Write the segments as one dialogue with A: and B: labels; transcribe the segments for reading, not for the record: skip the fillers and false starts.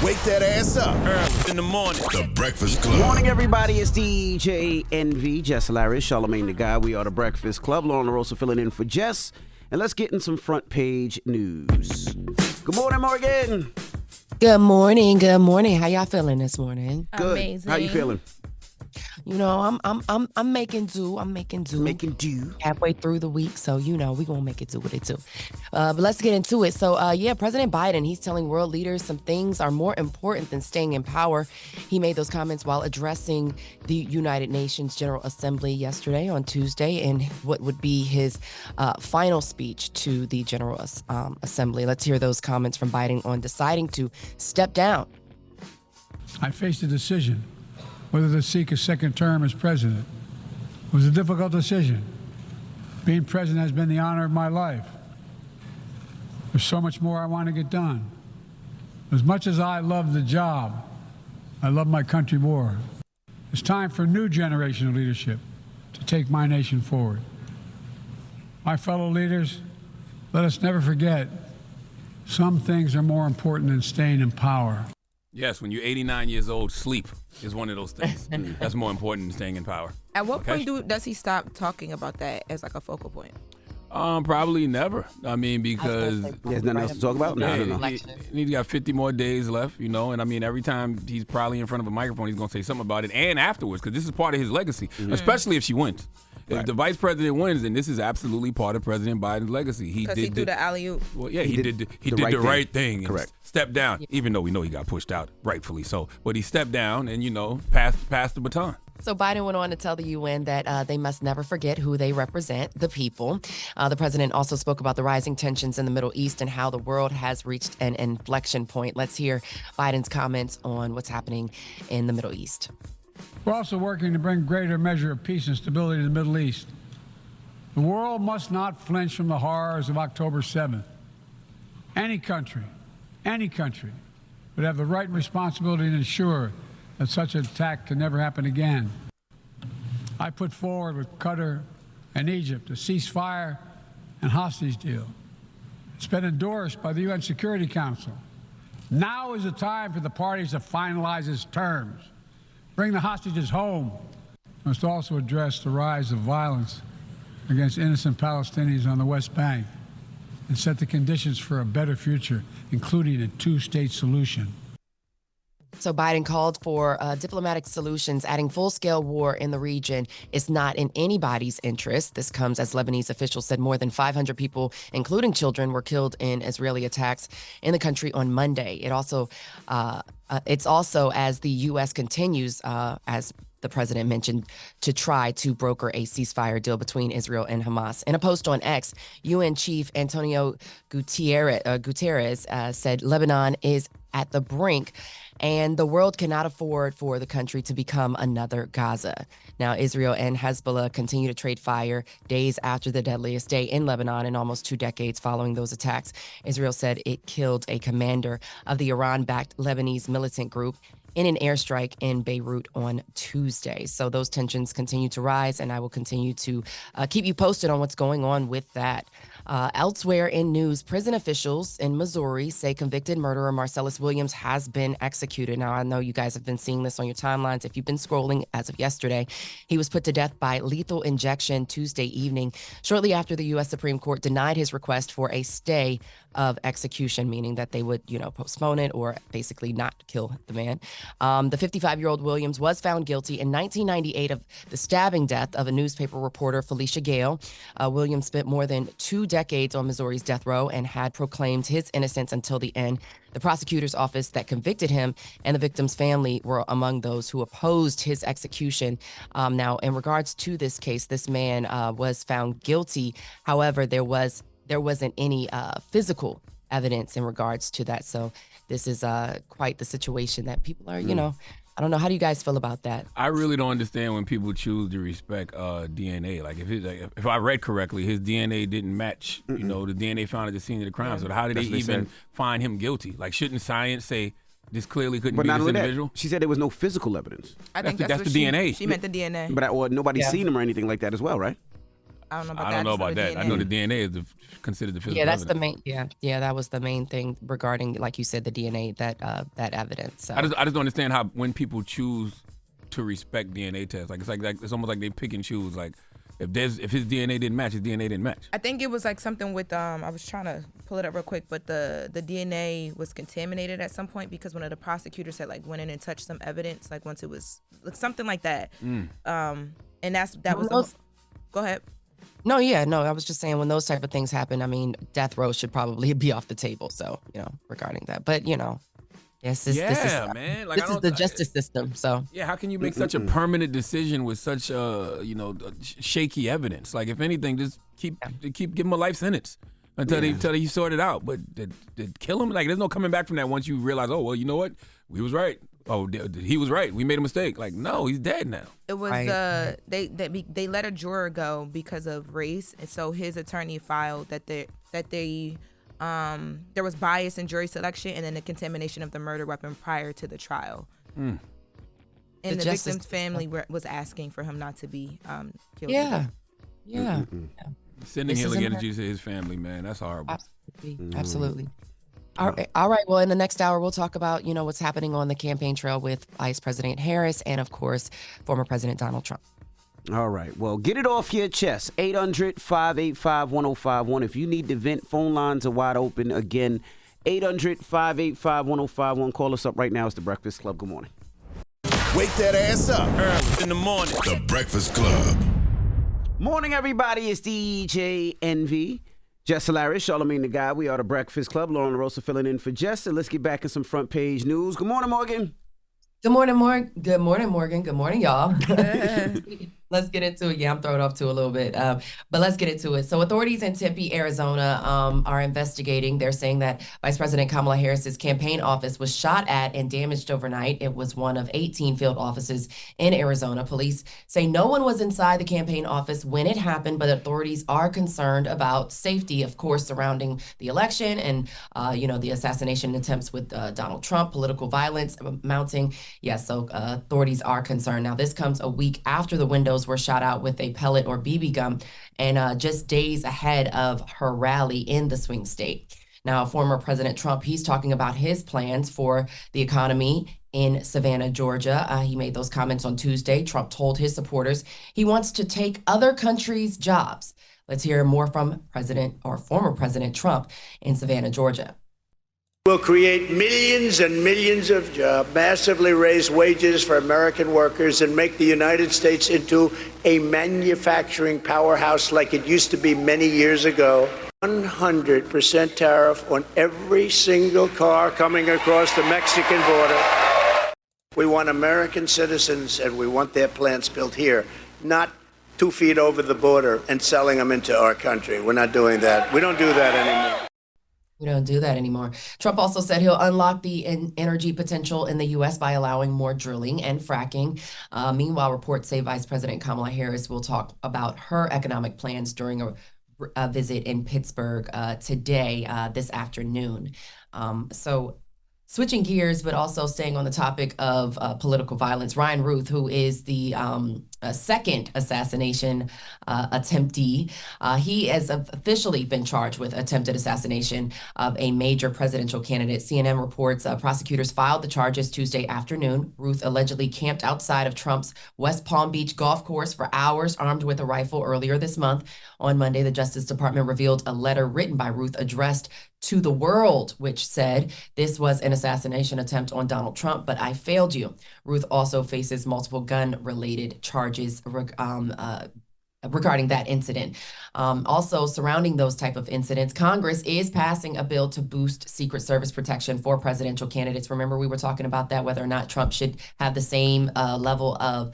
A: Wake that ass up.
B: Early in the morning.
A: The Breakfast Club.
C: Good morning, everybody. It's DJ NV, Jess Hilarious, Charlamagne the Guy. We are the Breakfast Club. Lauren LaRosa filling in for Jess. And let's get in some front page news. Good morning, Morgan.
D: Good morning. Good morning. How y'all feeling this morning?
C: Good.
E: Amazing.
C: How you feeling?
D: You know, I'm making do.
C: Making do.
D: Halfway through the week, so you know we gonna make it do what it do. But let's get into it. So President Biden, he's telling world leaders some things are more important than staying in power. He made those comments while addressing the United Nations General Assembly yesterday on Tuesday, in what would be his final speech to the General Assembly. Let's hear those comments from Biden on deciding to step down.
F: I faced a decision whether to seek a second term as president. It was a difficult decision. Being president has been the honor of my life. There's so much more I want to get done. As much as I love the job, I love my country more. It's time for a new generation of leadership to take my nation forward. My fellow leaders, let us never forget, some things are more important than staying in power.
B: Yes, when you're 89 years old, sleep is one of those things. That's more important than staying in power.
E: At what point does he stop talking about that as like a focal point?
B: Probably never. I mean, because
C: There's nothing else to talk about? No, I don't know.
B: He's got 50 more days left, and I mean, every time he's probably in front of a microphone, he's going to say something about it, and afterwards, because this is part of his legacy, especially if she wins. If the vice president wins, then this is absolutely part of President Biden's legacy.
E: Because he threw the alley-oop.
B: Well, yeah, he did the right thing.
C: Correct.
B: Stepped down, even though we know he got pushed out, rightfully so. But he stepped down and, passed the baton.
D: So Biden went on to tell the UN that they must never forget who they represent, the people. The president also spoke about the rising tensions in the Middle East and how the world has reached an inflection point. Let's hear Biden's comments on what's happening in the Middle East.
F: We're also working to bring greater measure of peace and stability to the Middle East. The world must not flinch from the horrors of October 7th. Any country would have the right and responsibility to ensure that such an attack can never happen again. I put forward with Qatar and Egypt a ceasefire and hostage deal. It's been endorsed by the UN Security Council. Now is the time for the parties to finalize its terms. Bring the hostages home. We must also address the rise of violence against innocent Palestinians on the West Bank and set the conditions for a better future, including a two-state solution.
D: So Biden called for diplomatic solutions, adding full-scale war in the region is not in anybody's interest. This comes as Lebanese officials said more than 500 people, including children, were killed in Israeli attacks in the country on Monday. It's also as the U.S. continues, as the president mentioned, to try to broker a ceasefire deal between Israel and Hamas. In a post on X, UN Chief Antonio Guterres said Lebanon is at the brink, and the world cannot afford for the country to become another Gaza. Now, Israel and Hezbollah continue to trade fire days after the deadliest day in Lebanon in almost 2 decades following those attacks. Israel said it killed a commander of the Iran-backed Lebanese militant group in an airstrike in Beirut on Tuesday. So those tensions continue to rise, and I will continue to keep you posted on what's going on with that. Elsewhere in news, prison officials in Missouri say convicted murderer Marcellus Williams has been executed. Now, I know you guys have been seeing this on your timelines. If you've been scrolling as of yesterday, he was put to death by lethal injection Tuesday evening, shortly after the U.S. Supreme Court denied his request for a stay of execution, meaning that they would, postpone it or basically not kill the man. The 55-year-old Williams was found guilty in 1998 of the stabbing death of a newspaper reporter, Felicia Gale. Williams spent more than 2 decades on Missouri's death row and had proclaimed his innocence until the end. The prosecutor's office that convicted him and the victim's family were among those who opposed his execution. Now, in regards to this case, this man was found guilty. However, there wasn't any physical evidence in regards to that. So this is quite the situation that people are, I don't know. How do you guys feel about that?
B: I really don't understand when people choose to respect DNA. Like if I read correctly, his DNA didn't match, the DNA found at the scene of the crime. So how did they even find him guilty? Like, shouldn't science say this clearly couldn't be this individual?
C: She said there was no physical evidence.
E: I think that's
B: the DNA.
E: She meant the DNA.
C: But nobody's seen him or anything like that as well, right?
E: I don't know about
B: I
E: that.
B: don't know about that. I know the
E: DNA.
B: DNA is considered the physical
D: Yeah, that's
B: evidence.
D: the main. Yeah, that was the main thing regarding, like you said, the DNA that evidence. So.
B: I just don't understand how when people choose to respect DNA tests, like it's almost like they pick and choose. Like if his DNA didn't match, his DNA didn't match.
E: I think it was like something with I was trying to pull it up real quick, but the DNA was contaminated at some point because one of the prosecutors had like went in and touched some evidence, like once it was like, something like that. And that was go ahead.
D: No, I was just saying when those type of things happen, I mean, death row should probably be off the table. So, regarding that. But, yes, this is
B: man. Like,
D: this is the justice system. So,
B: yeah, how can you make such a permanent decision with such shaky evidence? Like, if anything, just keep give him a life sentence until he sort it out. But to kill him, like, there's no coming back from that once you realize, oh, well, you know what? We was right. Oh, he was right. We made a mistake. Like, no, he's dead now.
E: It was they let a juror go because of race, and so his attorney filed that there was bias in jury selection and then the contamination of the murder weapon prior to the trial. And the victim's family was asking for him not to be killed.
D: Yeah.
B: Sending healing energy to his family, man. That's horrible.
D: Absolutely. All right. Well, in the next hour, we'll talk about, what's happening on the campaign trail with Vice President Harris and, of course, former President Donald Trump.
C: All right. Well, get it off your chest. 800-585-1051. If you need to vent, phone lines are wide open. Again, 800-585-1051. Call us up right now. It's The Breakfast Club. Good morning.
A: Wake that ass up.
B: Early in the morning.
A: The Breakfast Club.
C: Morning, everybody. It's DJ NV. Jess Hilarious, Charlamagne the Guy. We are The Breakfast Club. Lauren LaRosa filling in for Jess. And let's get back in some front page news. Good morning, Morgan.
D: Good morning, Morgan. Good morning, Morgan. Good morning, y'all. Let's get into it. Yeah, I'm thrown off too a little bit, but let's get into it. So authorities in Tempe, Arizona are investigating. They're saying that Vice President Kamala Harris's campaign office was shot at and damaged overnight. It was one of 18 field offices in Arizona. Police say no one was inside the campaign office when it happened, but authorities are concerned about safety, of course, surrounding the election and, the assassination attempts with Donald Trump, political violence mounting. Yeah, so authorities are concerned. Now, this comes a week after the windows were shot out with a pellet or BB gun and just days ahead of her rally in the swing state. Now, former President Trump, he's talking about his plans for the economy in Savannah, Georgia. He made those comments on Tuesday. Trump told his supporters he wants to take other countries' jobs. Let's hear more from former President Trump in Savannah, Georgia.
G: Will create millions and millions of jobs, massively raise wages for American workers, and make the United States into a manufacturing powerhouse like it used to be many years ago. 100% tariff on every single car coming across the Mexican border. We want American citizens, and we want their plants built here, not 2 feet over the border and selling them into our country. We're not doing that. We don't do that anymore.
D: We don't do that anymore. Trump also said he'll unlock the energy potential in the U.S. by allowing more drilling and fracking. Meanwhile, reports say Vice President Kamala Harris will talk about her economic plans during a visit in Pittsburgh today, this afternoon. So switching gears, but also staying on the topic of political violence, Ryan Ruth, who is the second assassination attemptee, he has officially been charged with attempted assassination of a major presidential candidate. CNN reports prosecutors filed the charges Tuesday afternoon. Ruth allegedly camped outside of Trump's West Palm Beach golf course for hours, armed with a rifle earlier this month. On Monday, the Justice Department revealed a letter written by Ruth addressed to the world, which said, "This was an assassination attempt on Donald Trump, but I failed you." Ruth also faces multiple gun-related charges regarding that incident. Also, surrounding those type of incidents, Congress is passing a bill to boost Secret Service protection for presidential candidates. Remember, we were talking about that, whether or not Trump should have the same level of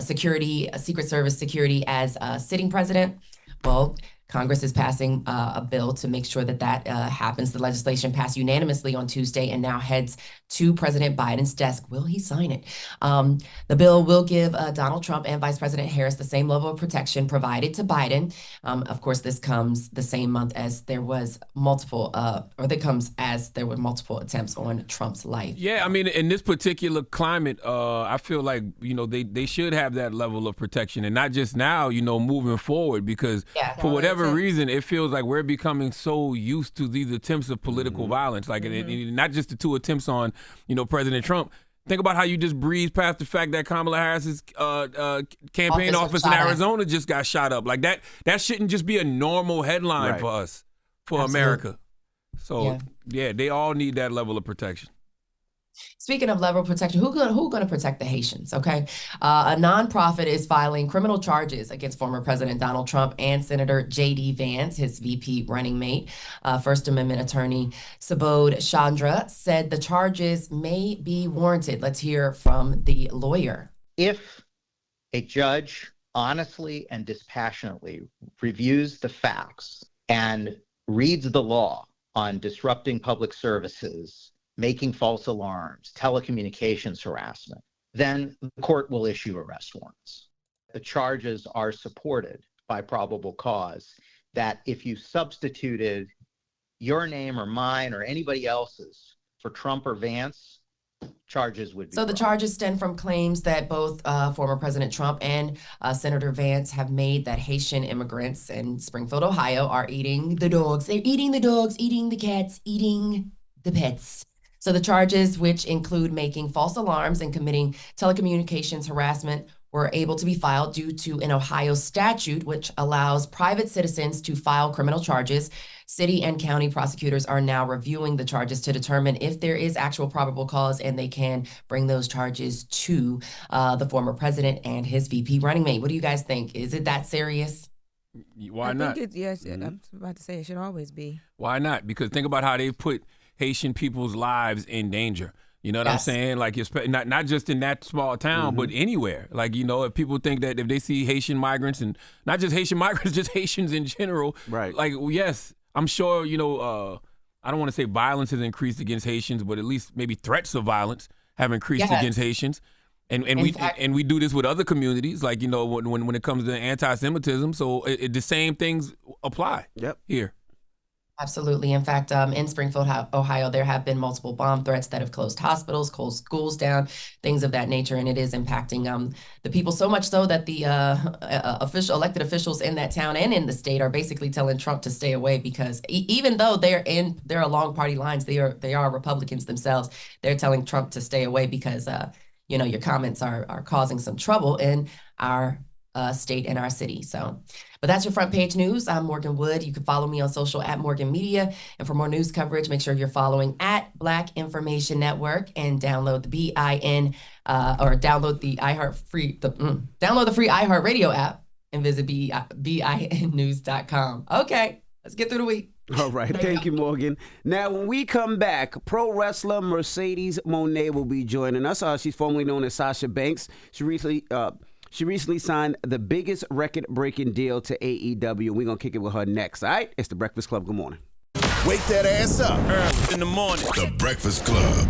D: security, Secret Service security as sitting president. Well, Congress is passing a bill to make sure that happens. The legislation passed unanimously on Tuesday and now heads to President Biden's desk. Will he sign it? The bill will give Donald Trump and Vice President Harris the same level of protection provided to Biden. Of course, this comes the same month as there was multiple attempts on Trump's life.
B: Yeah, I mean, in this particular climate, I feel like, they should have that level of protection, and not just now, moving forward, because for whatever reason, it feels like we're becoming so used to these attempts of political violence, like and not just the two attempts on, President Trump. Think about how you just breeze past the fact that Kamala Harris's campaign office in Arizona just got shot up. Like that shouldn't just be a normal headline for us, for America. So they all need that level of protection.
D: Speaking of level of protection, who going to protect the Haitians? Okay, a nonprofit is filing criminal charges against former President Donald Trump and Senator J.D. Vance, his VP running mate. First Amendment attorney Subodh Chandra said the charges may be warranted. Let's hear from the lawyer.
H: If a judge honestly and dispassionately reviews the facts and reads the law on disrupting public services, making false alarms, telecommunications harassment, then the court will issue arrest warrants. The charges are supported by probable cause that if you substituted your name or mine or anybody else's for Trump or Vance, charges would be
D: So the
H: brought.
D: charges stem from claims that both former President Trump and Senator Vance have made that Haitian immigrants in Springfield, Ohio are eating the dogs. They're eating the dogs, eating the cats, eating the pets. So the charges, which include making false alarms and committing telecommunications harassment, were able to be filed due to an Ohio statute which allows private citizens to file criminal charges. City and county prosecutors are now reviewing the charges to determine if there is actual probable cause, and they can bring those charges to the former president and his VP running mate. What do you guys think? Is it that serious?
B: Why not?
E: I was about to say it should always be.
B: Why not? Because think about how they put Haitian people's lives in danger. You know what I'm saying? Like, not just in that small town, but anywhere. Like, if people think that if they see Haitian migrants, and not just Haitian migrants, just Haitians in general, right? Like, yes, I'm sure, I don't want to say violence has increased against Haitians, but at least maybe threats of violence have increased against Haitians. And we do this with other communities, like, when it comes to anti-Semitism. So the same things apply here.
D: Absolutely. In fact, in Springfield, Ohio, there have been multiple bomb threats that have closed hospitals, closed schools down, things of that nature, and it is impacting the people so much so that the elected officials in that town and in the state are basically telling Trump to stay away, because even though they're along party lines, they are Republicans themselves. They're telling Trump to stay away because your comments are causing some trouble in our state and our city. But that's your front page news. I'm Morgan Wood. You can follow me on social at Morgan Media. And for more news coverage, make sure you're following at Black Information Network and download the download the download the free iHeartRadio app and visit BINnews.com. Okay, let's get through the week.
C: All right. Thank you, Morgan. Now, when we come back, pro wrestler Mercedes Moné will be joining us. She's formerly known as Sasha Banks. She recently signed the biggest record-breaking deal to AEW. We're going to kick it with her next, all right? It's The Breakfast Club. Good morning.
A: Wake that ass up.
B: Early in the morning.
A: The Breakfast Club.